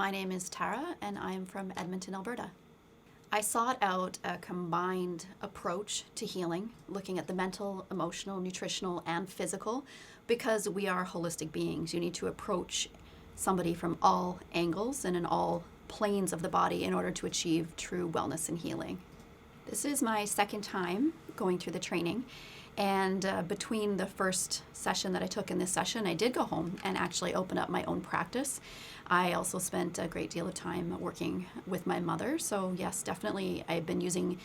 My name is Tara, and I'm from Edmonton, Alberta. I sought out a combined approach to healing, looking at the mental, emotional, nutritional, and physical, because we are holistic beings. You need to approach somebody from all angles and in all planes of the body in order to achieve true wellness and healing. This is my second time going through the training, and between the first session that I took and this session, I did go home and actually open up my own practice. I also spent a great deal of time working with my mother, so yes, definitely I've been using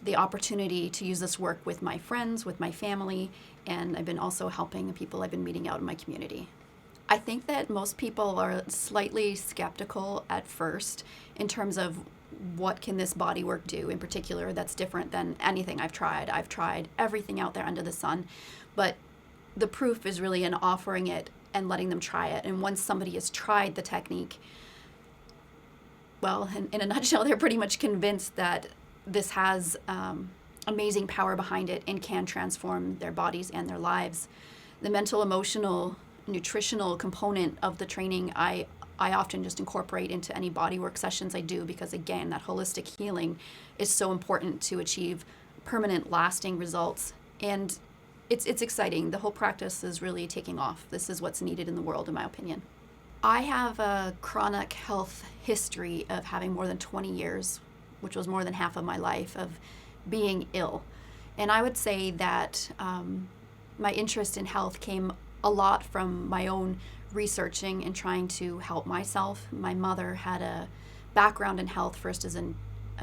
the opportunity to use this work with my friends, with my family, and I've been also helping people I've been meeting out in my community. I think that most people are slightly skeptical at first in terms of what can this body work do in particular that's different than anything I've tried. I've tried everything out there under the sun, but the proof is really in offering it and letting them try it. And once somebody has tried the technique, well, in a nutshell, they're pretty much convinced that this has amazing power behind it and can transform their bodies and their lives. The mental, emotional, nutritional component of the training, I often just incorporate into any bodywork sessions I do, because again, that holistic healing is so important to achieve permanent, lasting results. And it's exciting. The whole practice is really taking off. This is what's needed in the world, in my opinion. I have a chronic health history of having more than 20 years, which was more than half of my life, of being ill. And I would say that my interest in health came a lot from my own researching and trying to help myself. My mother had a background in health, first as a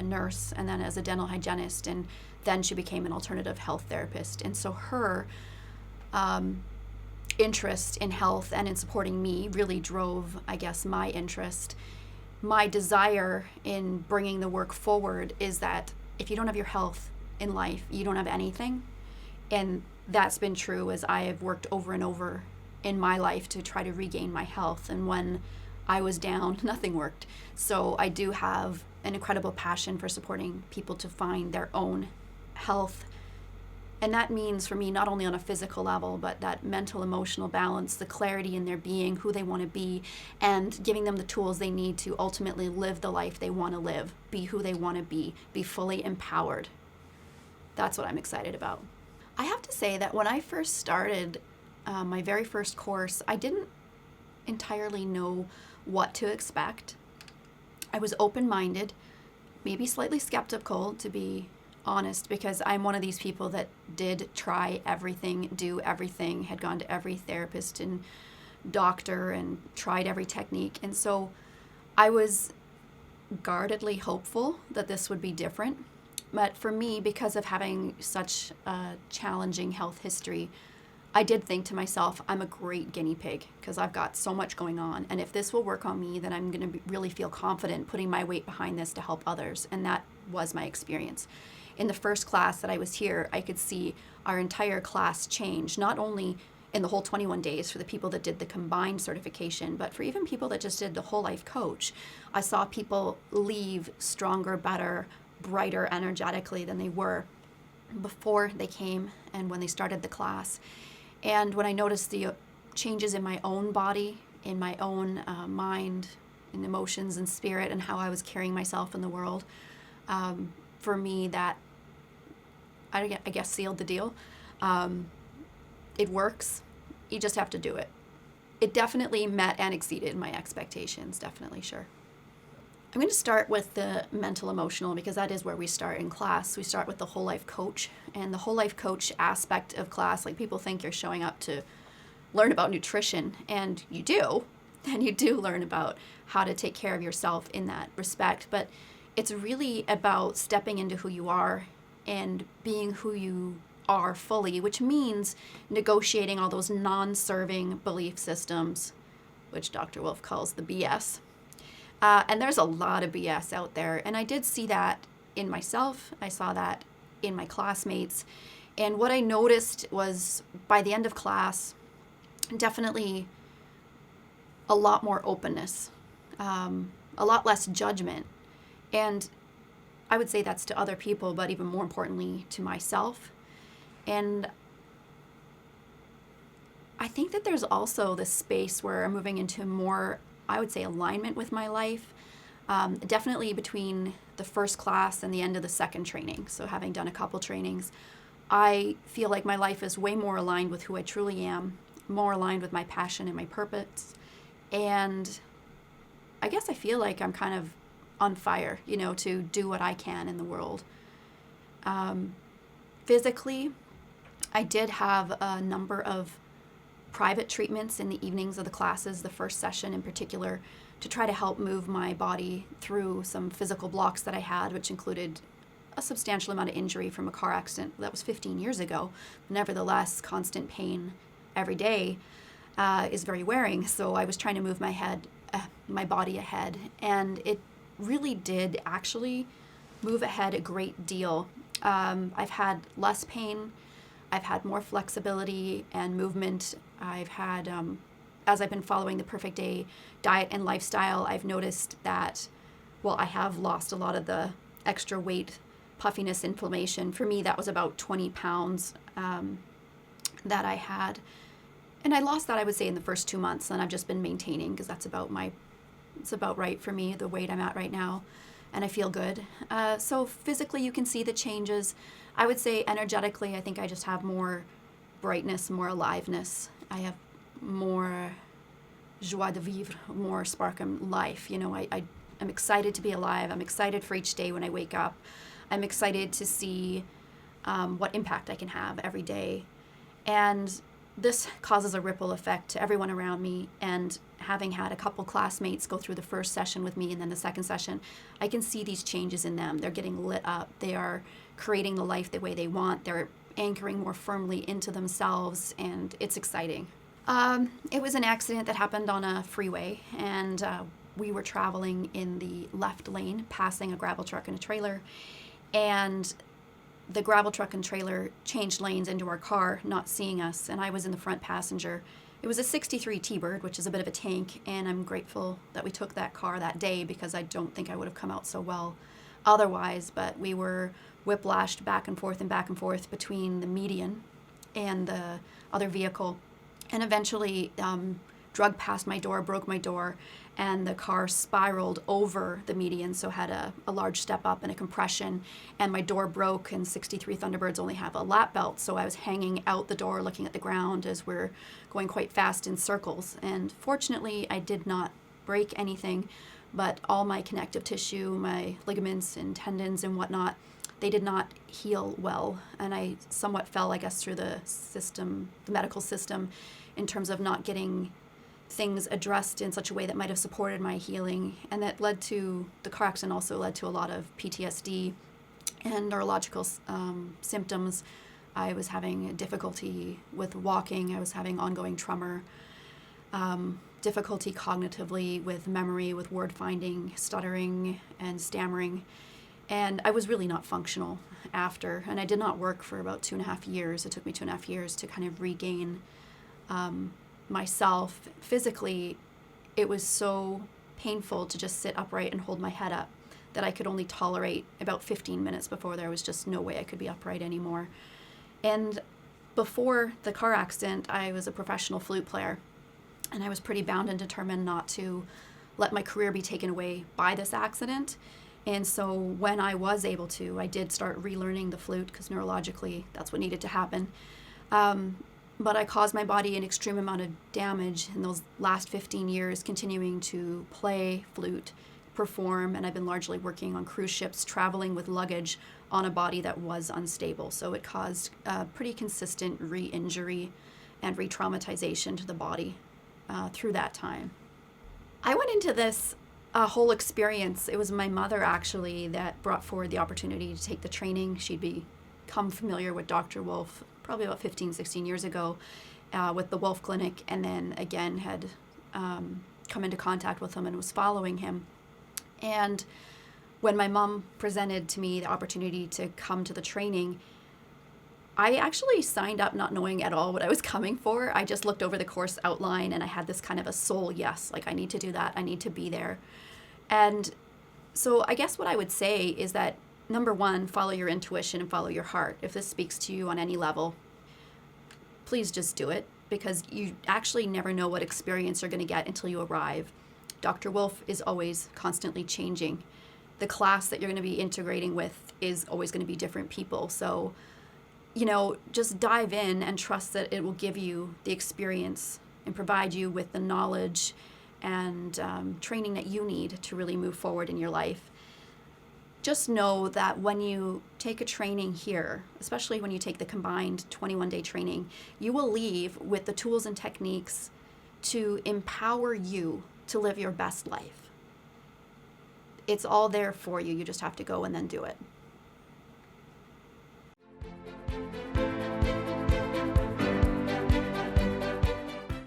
nurse and then as a dental hygienist, and then she became an alternative health therapist. And so her interest in health and in supporting me really drove, I guess, my interest. My desire in bringing the work forward is that if you don't have your health in life, you don't have anything. And that's been true as I have worked over and over in my life to try to regain my health. And when I was down, nothing worked. So I do have an incredible passion for supporting people to find their own health. And that means for me, not only on a physical level, but that mental, emotional balance, the clarity in their being, who they want to be, and giving them the tools they need to ultimately live the life they want to live, be who they want to be fully empowered. That's what I'm excited about. I have to say that when I first started my very first course, I didn't entirely know what to expect. I was open-minded, maybe slightly skeptical, to be honest, because I'm one of these people that did try everything, do everything, had gone to every therapist and doctor and tried every technique. And so I was guardedly hopeful that this would be different. But for me, because of having such a challenging health history, I did think to myself, I'm a great guinea pig because I've got so much going on. And if this will work on me, then I'm going to really feel confident putting my weight behind this to help others. And that was my experience. In the first class that I was here, I could see our entire class change, not only in the whole 21 days for the people that did the combined certification, but for even people that just did the whole life coach. I saw people leave stronger, better, brighter energetically than they were before they came and when they started the class. And when I noticed the changes in my own body, in my own mind and emotions and spirit, and how I was carrying myself in the world, for me, that I guess sealed the deal. It works. You just have to do it. It definitely met and exceeded my expectations, definitely, sure. I'm going to start with the mental emotional, because that is where we start in class. We start with the whole life coach, and the whole life coach aspect of class, like, people think you're showing up to learn about nutrition, and you do learn about how to take care of yourself in that respect, but it's really about stepping into who you are and being who you are fully, which means negotiating all those non-serving belief systems, which Dr. Wolf calls the BS. And there's a lot of BS out there. And I did see that in myself. I saw that in my classmates. And what I noticed was, by the end of class, definitely a lot more openness, a lot less judgment. And I would say that's to other people, but even more importantly to myself. And I think that there's also this space where I'm moving into more I would say, alignment with my life. Definitely between the first class and the end of the second training. So having done a couple trainings, I feel like my life is way more aligned with who I truly am, more aligned with my passion and my purpose. And I guess I feel like I'm kind of on fire, to do what I can in the world. Physically, I did have a number of private treatments in the evenings of the classes, the first session in particular, to try to help move my body through some physical blocks that I had, which included a substantial amount of injury from a car accident that was 15 years ago. Nevertheless, constant pain every day is very wearing. So I was trying to move my body ahead, and it really did actually move ahead a great deal. I've had less pain. I've had more flexibility and movement. I've had, as I've been following the Perfect Day diet and lifestyle, I've noticed that, I have lost a lot of the extra weight, puffiness, inflammation. For me, that was about 20 pounds that I had. And I lost that, I would say, in the first 2 months, and I've just been maintaining because it's about right for me, the weight I'm at right now, and I feel good. So physically, you can see the changes. I would say energetically, I think I just have more brightness, more aliveness. I have more joie de vivre, more spark in life. I'm excited to be alive. I'm excited for each day when I wake up. I'm excited to see what impact I can have every day. And this causes a ripple effect to everyone around me. And having had a couple classmates go through the first session with me and then the second session, I can see these changes in them. They're getting lit up. They are creating the life the way they want. They're anchoring more firmly into themselves, and it's exciting. It was an accident that happened on a freeway, and we were traveling in the left lane, passing a gravel truck and a trailer, and the gravel truck and trailer changed lanes into our car, not seeing us, and I was in the front passenger. It was a 63 T-Bird, which is a bit of a tank, and I'm grateful that we took that car that day because I don't think I would have come out so well otherwise, but we were whiplashed back and forth between the median and the other vehicle, and eventually drug past my door, broke my door, and the car spiraled over the median, so had a large step up and a compression, and my door broke, and 63 Thunderbirds only have a lap belt, so I was hanging out the door looking at the ground as we're going quite fast in circles, and fortunately I did not break anything, but all my connective tissue, my ligaments and tendons and whatnot, they did not heal well, and I somewhat fell, I guess, through the medical system, in terms of not getting things addressed in such a way that might have supported my healing, and that the car accident also led to a lot of PTSD and neurological symptoms. I was having difficulty with walking. I was having ongoing tremor, difficulty cognitively with memory, with word finding, stuttering, and stammering. And I was really not functional after, and I did not work for about 2.5 years. It took me 2.5 years to kind of regain myself. Physically, it was so painful to just sit upright and hold my head up that I could only tolerate about 15 minutes before there was just no way I could be upright anymore. And before the car accident, I was a professional flute player, and I was pretty bound and determined not to let my career be taken away by this accident. And so when I was able to, I did start relearning the flute because neurologically that's what needed to happen. But I caused my body an extreme amount of damage in those last 15 years, continuing to play flute, perform, and I've been largely working on cruise ships, traveling with luggage on a body that was unstable. So it caused pretty consistent re-injury and re-traumatization to the body through that time. I went into this whole experience. It was my mother, actually, that brought forward the opportunity to take the training. She'd become familiar with Dr. Wolf probably about 15, 16 years ago with the Wolf Clinic, and then again had come into contact with him and was following him. And when my mom presented to me the opportunity to come to the training, I actually signed up not knowing at all what I was coming for. I just looked over the course outline and I had this kind of a soul yes, like I need to do that, I need to be there. And so I guess what I would say is that, number one, follow your intuition and follow your heart. If this speaks to you on any level, please just do it, because you actually never know what experience you're going to get until you arrive. Dr. Wolf is always constantly changing. The class that you're going to be integrating with is always going to be different people. So, just dive in and trust that it will give you the experience and provide you with the knowledge and training that you need to really move forward in your life. Just know that when you take a training here, especially when you take the combined 21-day training, you will leave with the tools and techniques to empower you to live your best life. It's all there for you. You just have to go and then do it.